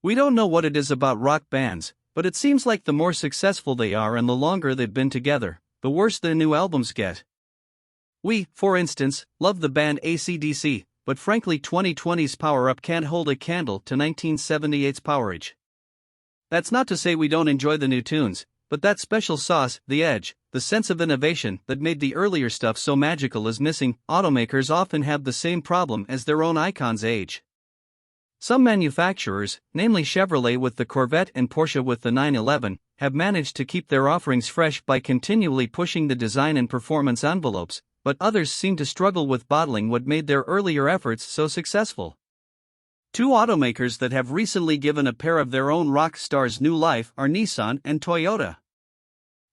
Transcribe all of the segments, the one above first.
We don't know what it is about rock bands, but it seems like the more successful they are and the longer they've been together, the worse their new albums get. We, for instance, love the band AC/DC, but frankly 2020's Power Up can't hold a candle to 1978's Powerage. That's not to say we don't enjoy the new tunes, but that special sauce, the edge, the sense of innovation that made the earlier stuff so magical is missing. Automakers often have the same problem as their own icons age. Some manufacturers, namely Chevrolet with the Corvette and Porsche with the 911, have managed to keep their offerings fresh by continually pushing the design and performance envelopes, but others seem to struggle with bottling what made their earlier efforts so successful. Two automakers that have recently given a pair of their own rock stars new life are Nissan and Toyota.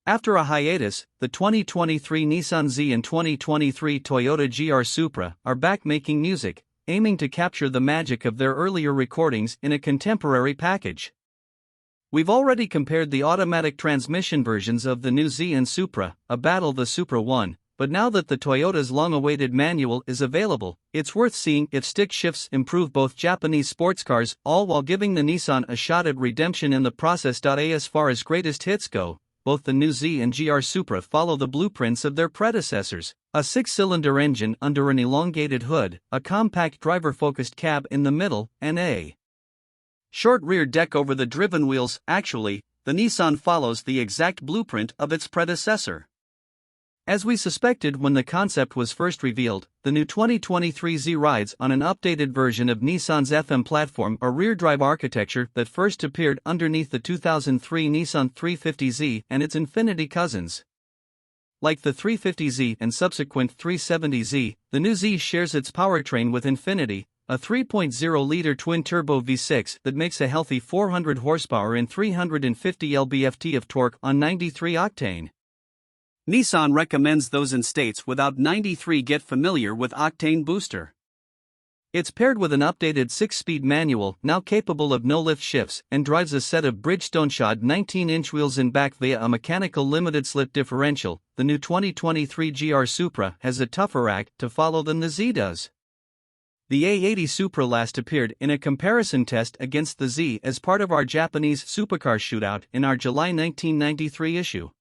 After a hiatus, the 2023 Nissan Z and 2023 Toyota GR Supra are back making music, aiming to capture the magic of their earlier recordings in a contemporary package. We've already compared the automatic transmission versions of the new Z and Supra, a battle the Supra won, but now that the Toyota's long-awaited manual is available, it's worth seeing if stick shifts improve both Japanese sports cars, all while giving the Nissan a shot at redemption in the process. As far as greatest hits go, both the new Z and GR Supra follow the blueprints of their predecessors: a six-cylinder engine under an elongated hood, a compact driver-focused cab in the middle, and a short rear deck over the driven wheels. Actually, the Nissan follows the exact blueprint of its predecessor. As we suspected when the concept was first revealed, the new 2023 Z rides on an updated version of Nissan's FM platform, a rear-drive architecture that first appeared underneath the 2003 Nissan 350Z and its Infiniti cousins. Like the 350Z and subsequent 370Z, the new Z shares its powertrain with Infiniti, a 3.0-liter twin-turbo V6 that makes a healthy 400 horsepower and 350 lb-ft of torque on 93 octane. Nissan recommends those in states without 93 get familiar with Octane Booster. It's paired with an updated 6-speed manual now capable of no-lift shifts and drives a set of Bridgestone-shod 19-inch wheels in back via a mechanical limited-slip differential. The new 2023 GR Supra has a tougher act to follow than the Z does. The A80 Supra last appeared in a comparison test against the Z as part of our Japanese Supercar shootout in our July 1993 issue.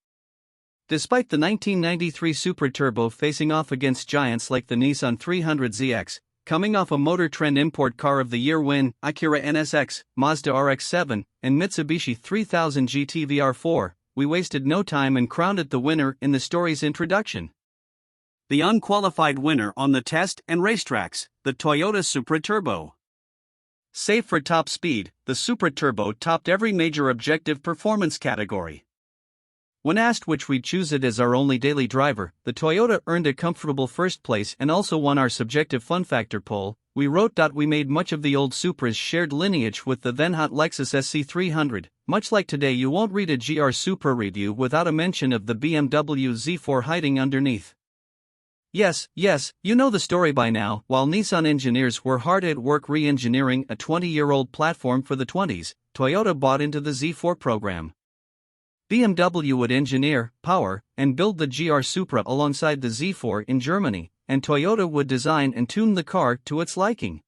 Despite the 1993 Supra Turbo facing off against giants like the Nissan 300ZX, coming off a Motor Trend Import Car of the Year win, Acura NSX, Mazda RX-7, and Mitsubishi 3000 GT VR4, we wasted no time and crowned it the winner in the story's introduction. The unqualified winner on the test and racetracks, the Toyota Supra Turbo. Save for top speed, the Supra Turbo topped every major objective performance category. When asked which we'd choose it as our only daily driver, the Toyota earned a comfortable first place and also won our subjective fun factor poll. We wrote, "We made much of the old Supra's shared lineage with the then-hot Lexus SC300. Much like today, you won't read a GR Supra review without a mention of the BMW Z4 hiding underneath." Yes, you know the story by now. While Nissan engineers were hard at work re-engineering a 20-year-old platform for the 20s, Toyota bought into the Z4 program. BMW would engineer, power, and build the GR Supra alongside the Z4 in Germany, and Toyota would design and tune the car to its liking.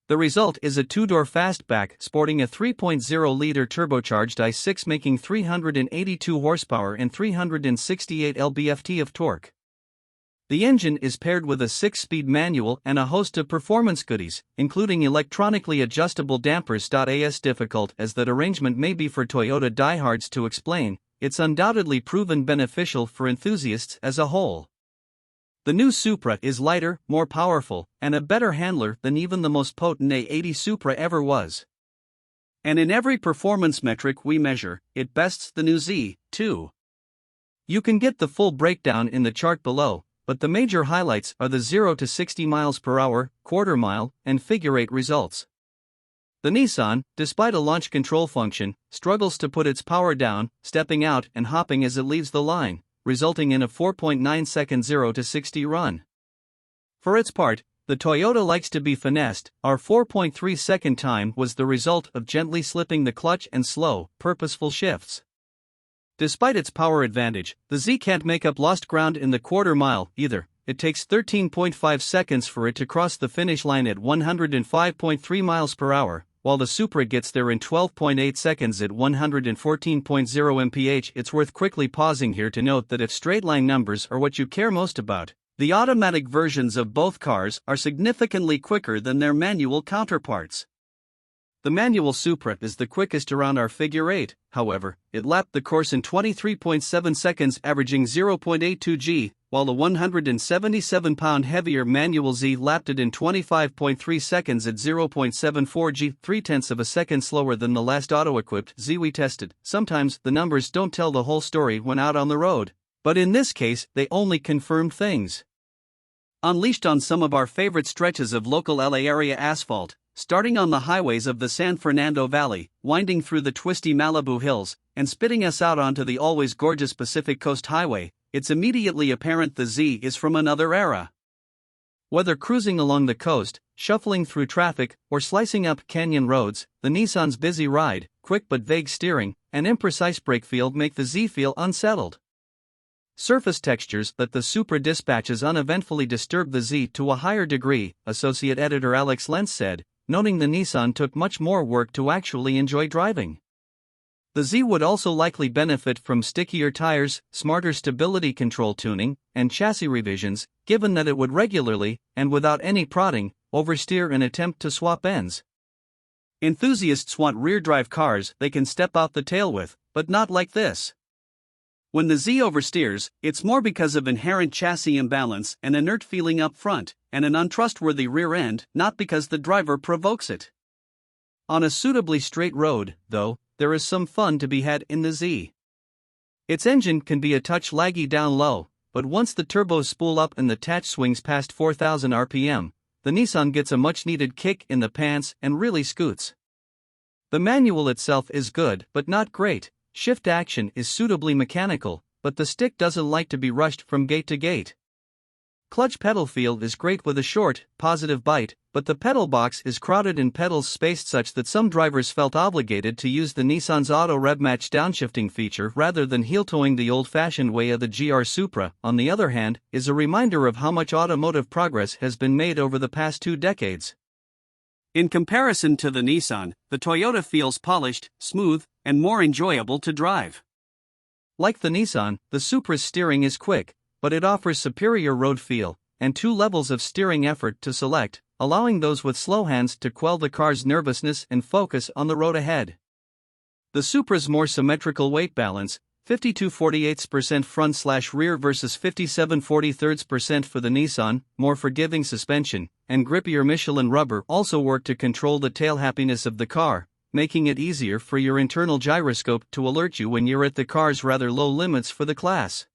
The result is a two-door fastback sporting a 3.0-liter turbocharged i6 making 382 horsepower and 368 lb-ft of torque. The engine is paired with a 6-speed manual and a host of performance goodies, including electronically adjustable dampers. As difficult as that arrangement may be for Toyota diehards to explain, it's undoubtedly proven beneficial for enthusiasts as a whole. The new Supra is lighter, more powerful, and a better handler than even the most potent A80 Supra ever was. And in every performance metric we measure, it bests the new Z, too. You can get the full breakdown in the chart below, but the major highlights are the 0 to 60 miles per hour, quarter mile, and figure-8 results. The Nissan, despite a launch control function, struggles to put its power down, stepping out and hopping as it leaves the line, resulting in a 4.9-second 0 to 60 run. For its part, the Toyota likes to be finessed. Our 4.3-second time was the result of gently slipping the clutch and slow, purposeful shifts. Despite its power advantage, the Z can't make up lost ground in the quarter mile either. It takes 13.5 seconds for it to cross the finish line at 105.3 miles per hour, while the Supra gets there in 12.8 seconds at 114.0 mph. It's worth quickly pausing here to note that if straight-line numbers are what you care most about, the automatic versions of both cars are significantly quicker than their manual counterparts. The manual Supra is the quickest around our figure 8, however, it lapped the course in 23.7 seconds, averaging 0.82 g, while the 177-pound heavier manual Z lapped it in 25.3 seconds at 0.74 g, 0.3 of a second slower than the last auto-equipped Z we tested. Sometimes the numbers don't tell the whole story when out on the road, but in this case they only confirm things. Unleashed on some of our favorite stretches of local LA area asphalt, starting on the highways of the San Fernando Valley, winding through the twisty Malibu hills, and spitting us out onto the always gorgeous Pacific Coast Highway, it's immediately apparent the Z is from another era. Whether cruising along the coast, shuffling through traffic, or slicing up canyon roads, the Nissan's busy ride, quick but vague steering, and imprecise brake feel make the Z feel unsettled. Surface textures that the Supra dispatches uneventfully disturb the Z to a higher degree, Associate Editor Alex Lentz said, noting the Nissan took much more work to actually enjoy driving. The Z would also likely benefit from stickier tires, smarter stability control tuning, and chassis revisions, given that it would regularly, and without any prodding, oversteer in attempt to swap ends. Enthusiasts want rear-drive cars they can step out the tail with, but not like this. When the Z oversteers, it's more because of inherent chassis imbalance and inert feeling up front, and an untrustworthy rear end, not because the driver provokes it. On a suitably straight road, though, there is some fun to be had in the Z. Its engine can be a touch laggy down low, but once the turbos spool up and the tatch swings past 4,000 RPM, the Nissan gets a much-needed kick in the pants and really scoots. The manual itself is good but not great. Shift action is suitably mechanical, but the stick doesn't like to be rushed from gate to gate. Clutch pedal feel is great with a short, positive bite, but the pedal box is crowded and pedals spaced such that some drivers felt obligated to use the Nissan's auto rev match downshifting feature rather than heel-toeing the old-fashioned way of the GR Supra. On the other hand, is a reminder of how much automotive progress has been made over the past 2 decades. In comparison to the Nissan, the Toyota feels polished, smooth, and more enjoyable to drive. Like the Nissan, the Supra's steering is quick, but it offers superior road feel, and 2 levels of steering effort to select, allowing those with slow hands to quell the car's nervousness and focus on the road ahead. The Supra's more symmetrical weight balance, 52/48% front/rear versus 57/43% for the Nissan, more forgiving suspension, and grippier Michelin rubber also work to control the tail happiness of the car, making it easier for your internal gyroscope to alert you when you're at the car's rather low limits for the class.